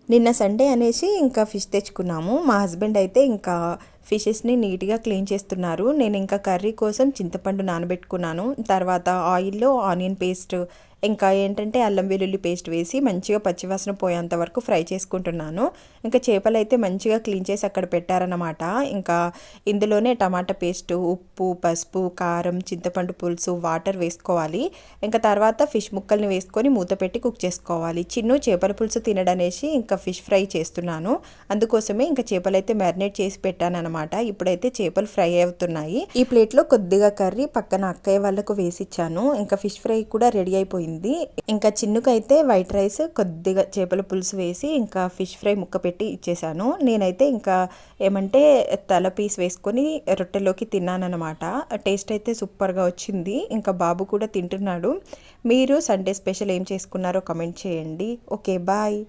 నిన్న సండే అనేసి ఇంకా ఫిష్ తెచ్చుకున్నాము. మా హస్బెండ్ అయితే ఇంకా ఫిషెస్ని నీట్గా క్లీన్ చేస్తున్నారు. నేను ఇంకా కర్రీ కోసం చింతపండు నానబెట్టుకున్నాను. తర్వాత ఆయిల్లో ఆనియన్ పేస్ట్ ఇంకా ఏంటంటే అల్లం వెల్లుల్లి పేస్ట్ వేసి మంచిగా పచ్చివాసన పోయేంత వరకు ఫ్రై చేసుకుంటున్నాను. ఇంకా చేపలు అయితే మంచిగా క్లీన్ చేసి అక్కడ పెట్టారనమాట. ఇంకా ఇందులోనే టమాటా పేస్ట్, ఉప్పు, పసుపు, కారం, చింతపండు పులుసు, వాటర్ వేసుకోవాలి. ఇంకా తర్వాత ఫిష్ ముక్కల్ని వేసుకొని మూత పెట్టి కుక్ చేసుకోవాలి. చిన్ను చేపల పులుసు తినడనేసి ఇంకా ఫిష్ ఫ్రై చేస్తున్నాను. అందుకోసమే ఇంకా చేపలు అయితే మ్యారినేట్ చేసి పెట్టాను అనమాట. ఇప్పుడైతే చేపలు ఫ్రై అవుతున్నాయి. ఈ ప్లేట్లో కొద్దిగా కర్రీ పక్కన అక్కయ్య వాళ్ళకు వేసిచ్చాను. ఇంకా ఫిష్ ఫ్రై కూడా రెడీ అయిపోయింది. ఇంకా చిన్నుకైతే వైట్ రైస్ కొద్దిగా చేపల పులుసు వేసి ఇంకా ఫిష్ ఫ్రై ముక్క పెట్టి ఇచ్చేసాను. నేనైతే ఇంకా ఏమంటే తల పీస్ వేసుకొని రొట్టెలోకి తిన్నానమాట. టేస్ట్ అయితే సూపర్గా వచ్చింది. ఇంకా బాబు కూడా తింటున్నాడు. మీరు సండే స్పెషల్ ఏం చేసుకున్నారో కమెంట్ చేయండి. Okay, bye.